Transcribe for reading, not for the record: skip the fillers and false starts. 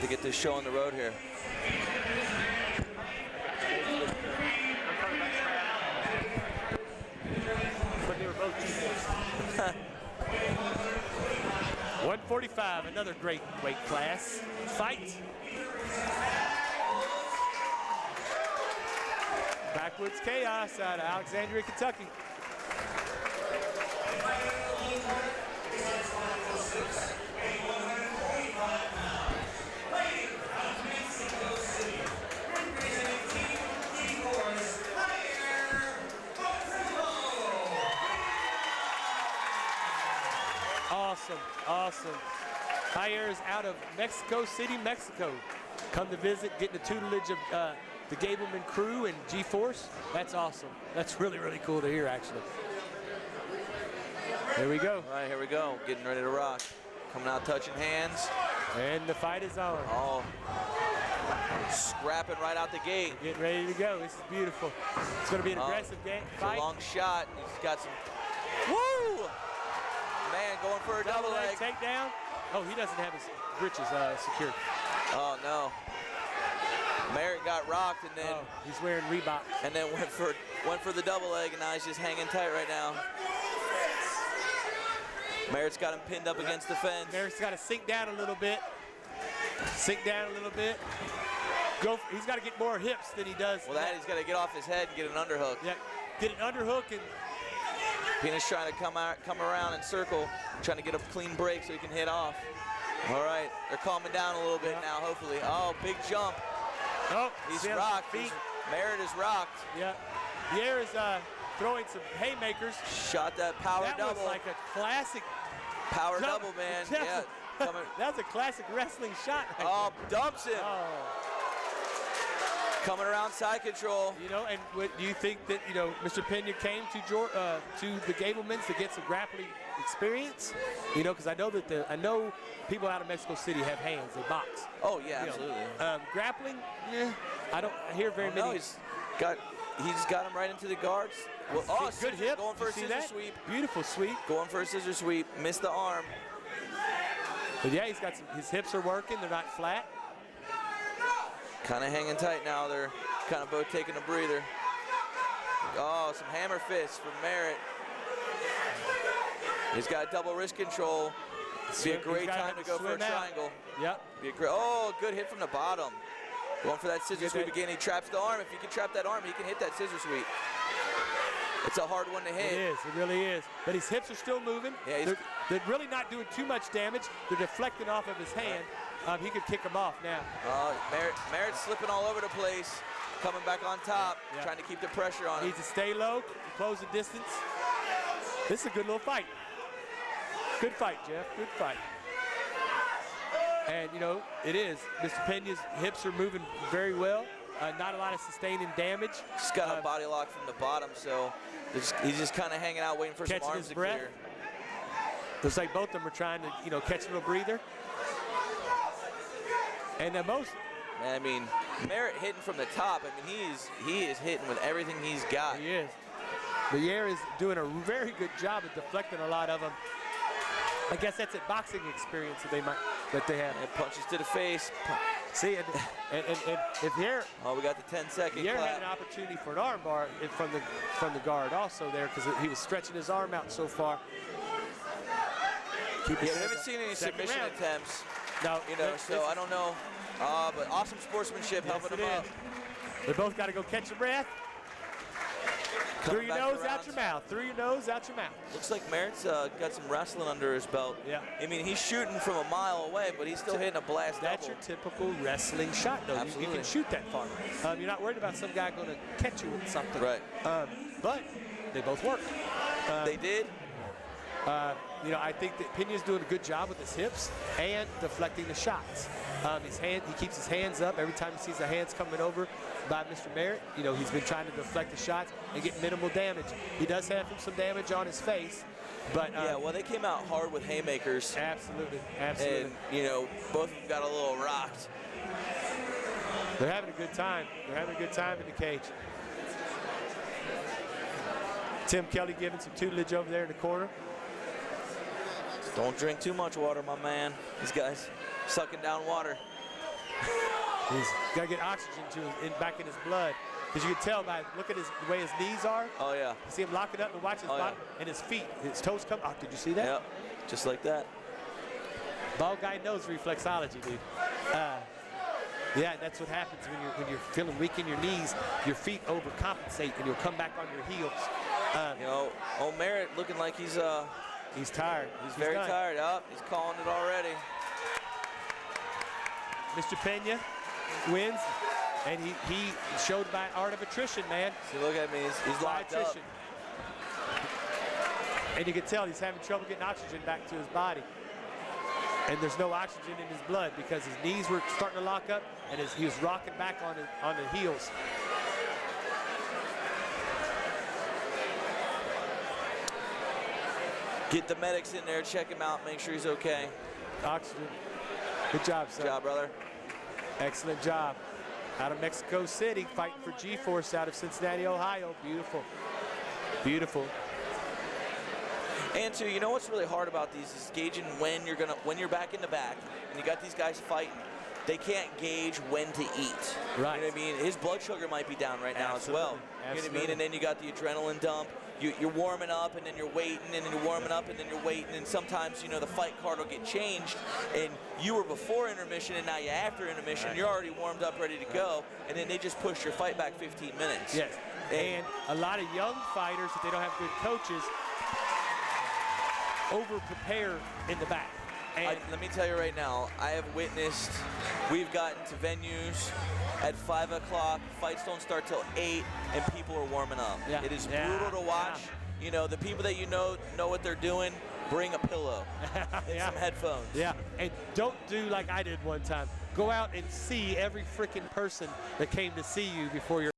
to get this show on the road here. But they were both 145, another great weight class. Fight. Backwoods Chaos out of Alexandria, Kentucky. Awesome, awesome. Jair is out of Mexico City, Mexico. Come to visit, getting the tutelage of the Gableman crew and G-Force. That's awesome. That's really, really cool to hear, actually. Here we go. All right, here we go. Getting ready to rock. Coming out, touching hands. And the fight is on. Oh, scrapping right out the gate. Getting ready to go. This is beautiful. It's going to be an aggressive game. Fight. A long shot. He's got some. Woo! Man, going for a double leg. Takedown. Oh, he doesn't have his britches secured. Oh no. Merritt got rocked and then he's wearing Reebok. And then went for the double leg, and now he's just hanging tight right now. Merritt's got him pinned up against the fence. Merritt's got to sink down a little bit. Sink down a little bit. He's got to get more hips than he does. Well, he's got to get off his head and get an underhook. Yeah, get an underhook and. Pena's trying to come around and circle, trying to get a clean break so he can hit off. All right, they're calming down a little bit now, hopefully. Oh, big jump. Oh, he's rocked. Merritt is rocked. Yeah, Jair is throwing some haymakers. Shot that power double. That was like a classic power double, man. Yeah. That's a classic wrestling shot. Right there. Dumps him. Oh. Coming around side control. You know, and do you think that, you know, Mr. Pena came to the Gablemans to get some grappling experience? You know, because I know people out of Mexico City have hands. They box. Oh yeah, absolutely. Grappling, I don't hear very many. No, he's got him right into the guards. Well, good hip. Going for a scissor sweep. Beautiful sweep. Going for a scissor sweep. Missed the arm. But yeah, he's got his hips are working. They're not flat. Kind of hanging tight now. They're kind of both taking a breather. Oh, some hammer fists from Merritt. He's got double wrist control. It'd be a great time to go for a triangle. Yep. Oh, good hit from the bottom. Going for that scissor sweep again. He traps the arm. If he can trap that arm, he can hit that scissor sweep. It's a hard one to hit. It is. It really is. But his hips are still moving. Yeah, they're really not doing too much damage. They're deflecting off of his hand. He could kick him off now. Merritt's slipping all over the place. Coming back on top, trying to keep the pressure on him. Needs to stay low, close the distance. This is a good little fight. Good fight, Jeff. Good fight. And, you know, it is. Mr. Pena's hips are moving very well. Not a lot of sustaining damage. Just got a body lock from the bottom, so he's just kind of hanging out, waiting for some arms to clear. Looks like both of them are trying to, you know, catch a little breather. And man, I mean, Merritt hitting from the top. I mean, he is hitting with everything he's got. He is. But Jair is doing a very good job of deflecting a lot of them. I guess that's a boxing experience that they have. And punches to the face. See, and if Jair, we got the 10-second Jair clap. had an opportunity for an arm bar from the guard also there because he was stretching his arm out so far. We haven't seen any submission attempts. No, you know, so I don't know. But awesome sportsmanship helping him up. They both got to go catch a breath. Through your nose, out your mouth. Through your nose, out your mouth. Looks like Merritt's got some wrestling under his belt. Yeah. I mean, he's shooting from a mile away, but he's still hitting a blast That's double. Your typical wrestling shot, though. Absolutely. You can shoot that far. You're not worried about some guy going to catch you with something. Right. But they both worked. They did. You know, I think that Pena's doing a good job with his hips and deflecting the shots. He keeps his hands up every time he sees the hands coming over by Mr. Merritt. You know, he's been trying to deflect the shots and get minimal damage. He does have some damage on his face, but yeah. Well, they came out hard with haymakers. Absolutely. And you know, both of them got a little rocked. They're having a good time. They're having a good time in the cage. Tim Kelly giving some tutelage over there in the corner. Don't drink too much water, my man. These guys sucking down water. He's got to get oxygen to back in his blood. Because you can tell by look at the way his knees are. Oh, yeah. You see him locking up and watch his bottom and his feet. His toes come. Oh, did you see that? Yep, just like that. Ball guy knows reflexology, dude. Yeah, that's what happens when you're feeling weak in your knees. Your feet overcompensate, and you'll come back on your heels. You know, old Merritt looking like he's tired. He's very tired. Up, he's calling it already. Mr. Pena wins, and he showed by art of attrition, man. See, look at me. He's locked up. And you can tell he's having trouble getting oxygen back to his body. And there's no oxygen in his blood because his knees were starting to lock up, and he was rocking back on the heels. Get the medics in there, check him out, make sure he's okay. Oxygen. Good job, sir. Good job, brother. Excellent job. Out of Mexico City, fighting for G-Force out of Cincinnati, Ohio. Beautiful. Beautiful. And too, you know what's really hard about these is gauging when you're back in the back, and you got these guys fighting. They can't gauge when to eat. Right. You know what I mean? His blood sugar might be down right now as well. You know what I mean? And then you got the adrenaline dump. You're warming up, and then you're waiting, and then you're warming up, and then you're waiting. And sometimes, you know, the fight card will get changed, and you were before intermission, and now you're after intermission. Right. You're already warmed up, ready to go, and then they just push your fight back 15 minutes. Yes. And a lot of young fighters, if they don't have good coaches, over-prepare in the back. And let me tell you right now, I have witnessed, we've gotten to venues at 5 o'clock, fights don't start till 8, and people are warming up. Yeah. It is brutal to watch. Yeah. You know, the people that you know what they're doing, bring a pillow and some headphones. Yeah, and don't do like I did one time. Go out and see every freaking person that came to see you before your